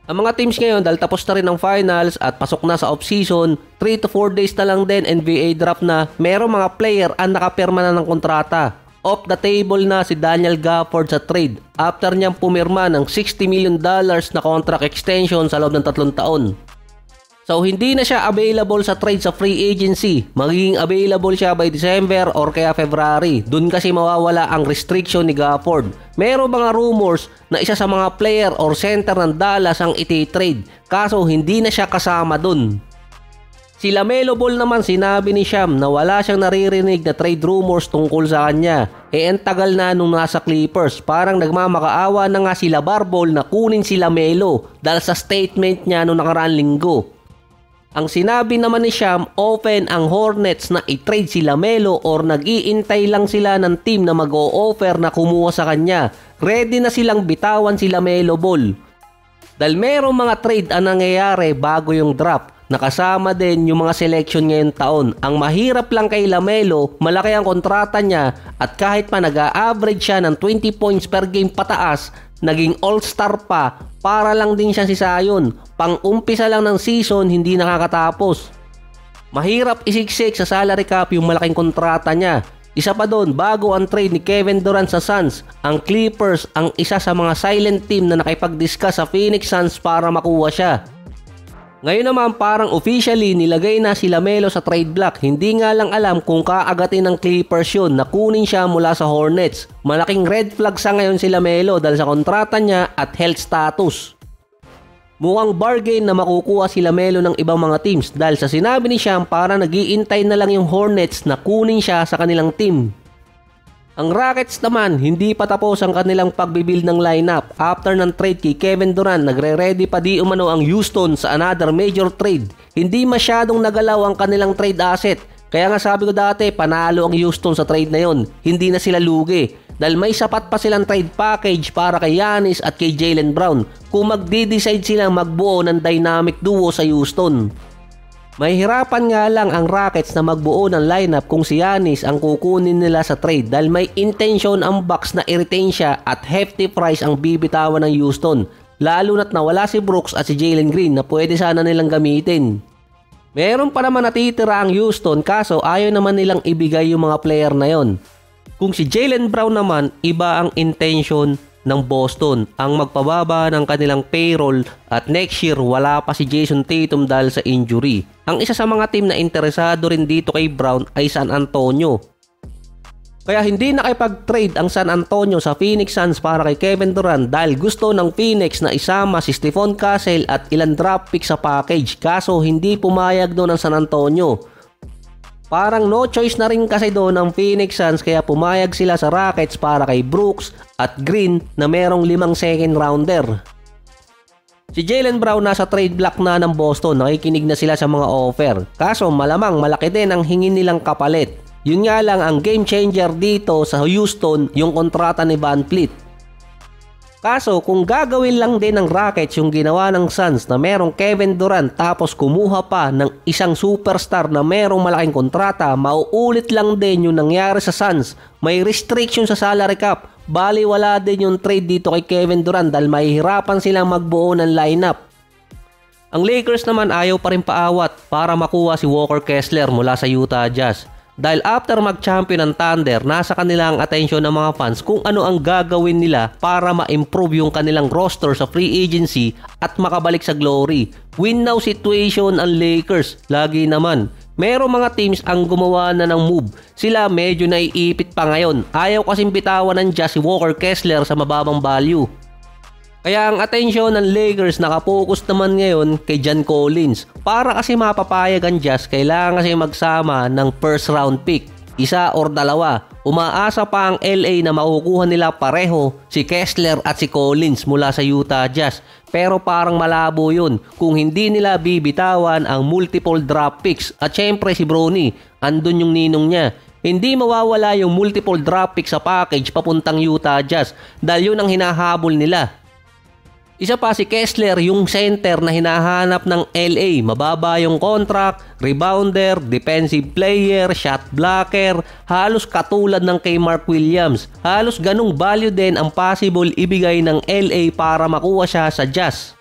Ang mga teams ngayon dahil tapos na rin ang finals at pasok na sa off-season, 3 to 4 days na lang din NBA draft na merong mga player ang nakapirma na ng kontrata. Off the table na si Daniel Gafford sa trade after niyang pumirma ng $60 million na contract extension sa loob ng 3 taon. So hindi na siya available sa trade sa free agency. Magiging available siya by December or kaya February. Doon kasi mawawala ang restriction ni Gafford. Meron mga rumors na isa sa mga player or center ng Dallas ang iti-trade. Kaso hindi na siya kasama doon. Si LaMelo Ball naman sinabi ni Sham na wala siyang naririnig na trade rumors tungkol sa kanya. Ang tagal na nung nasa Clippers. Parang nagmamakaawa na nga si LaVar Ball na kunin si LaMelo dahil sa statement niya nung nakaraang linggo. Ang sinabi naman ni Sham, open ang Hornets na i-trade si LaMelo or nag-iintay lang sila ng team na mag-o-offer na kumuha sa kanya. Ready na silang bitawan si LaMelo Ball. Dahil merong mga trade ang nangyayari bago yung draft. Nakasama din yung mga selection ngayong taon. Ang mahirap lang kay LaMelo, malaki ang kontrata niya at kahit pa nag-a-average siya ng 20 points per game pataas, naging all-star pa, para lang din siya si Zion. Pang-umpisa lang ng season, hindi nakakatapos. Mahirap isiksik sa salary cap yung malaking kontrata niya. Isa pa doon, bago ang trade ni Kevin Durant sa Suns, ang Clippers ang isa sa mga silent team na nakipag-discuss sa Phoenix Suns para makuha siya. Ngayon naman parang officially nilagay na si LaMelo sa trade block. Hindi nga lang alam kung kaagatin ng Clippers yun na kunin siya mula sa Hornets. Malaking red flag sa ngayon si LaMelo dahil sa kontrata niya at health status. Mukhang bargain na makukuha si LaMelo ng ibang mga teams dahil sa sinabi ni Sham para nag-iintay na lang yung Hornets na kunin siya sa kanilang team. Ang Rockets naman, hindi pa tapos ang kanilang pagbibuild ng lineup. After ng trade kay Kevin Durant, nagre-ready pa di umano ang Houston sa another major trade. Hindi masyadong nagalaw ang kanilang trade asset. Kaya nga sabi ko dati, panalo ang Houston sa trade na yon. Hindi na sila lugi. Dahil may sapat pa silang trade package para kay Giannis at kay Jaylen Brown kung magde-decide silang magbuo ng dynamic duo sa Houston. Mahihirapan nga lang ang Rockets na magbuo ng lineup kung si Giannis ang kukunin nila sa trade dahil may intention ang Bucks na i-retain siya at hefty price ang bibitawan ng Houston. Lalo na't nawala si Brooks at si Jalen Green na pwede sana nilang gamitin. Meron pa naman natitira ang Houston kaso ayaw naman nilang ibigay yung mga player na yon. Kung si Jaylen Brown naman, iba ang intention ng Boston ang magpababa ng kanilang payroll at next year wala pa si Jason Tatum dahil sa injury. Ang isa sa mga team na interesado rin dito kay Brown ay San Antonio. Kaya hindi nakipag-trade ang San Antonio sa Phoenix Suns para kay Kevin Durant dahil gusto ng Phoenix na isama si Stephon Castle at ilang draft pick sa package kaso hindi pumayag doon ang San Antonio. Parang no choice na rin kasi doon ng Phoenix Suns kaya pumayag sila sa Rockets para kay Brooks at Green na merong 5 second rounder. Si Jaylen Brown nasa trade block na ng Boston, nakikinig na sila sa mga offer. Kaso malamang malaki din ang hingin nilang kapalit. Yun nga lang ang game changer dito sa Houston yung kontrata ni VanVleet. Kaso kung gagawin lang din ng Rockets yung ginawa ng Suns na merong Kevin Durant tapos kumuha pa ng isang superstar na merong malaking kontrata, mauulit lang din yung nangyari sa Suns. May restriction sa salary cap. Bali wala din yung trade dito kay Kevin Durant dahil mahihirapan silang magbuo ng lineup. Ang Lakers naman ayaw pa rin paawat para makuha si Walker Kessler mula sa Utah Jazz. Dahil after mag-champion ng Thunder, nasa kanila ang atensyon ng mga fans kung ano ang gagawin nila para ma-improve yung kanilang roster sa free agency at makabalik sa glory. Win now situation ang Lakers. Lagi naman. Merong mga teams ang gumawa na ng move. Sila medyo naiipit pa ngayon. Ayaw kasing bitawan ng Jazz si Walker Kessler sa mababang value. Kaya ang atensyon ng Lakers nakapokus naman ngayon kay John Collins. Para kasi mapapayag ang Jazz, kailangan kasi magsama ng first round pick. Isa or dalawa. Umaasa pa ang LA na makukuha nila pareho si Kessler at si Collins mula sa Utah Jazz. Pero parang malabo yun kung hindi nila bibitawan ang multiple draft picks. At syempre si Bronny, andun yung ninong niya. Hindi mawawala yung multiple draft picks sa package papuntang Utah Jazz dahil yun ang hinahabol nila. Isa pa si Kessler, yung center na hinahanap ng LA. Mababa yung contract, rebounder, defensive player, shot blocker, halos katulad ng kay Mark Williams. Halos ganung value din ang possible ibigay ng LA para makuha siya sa Jazz.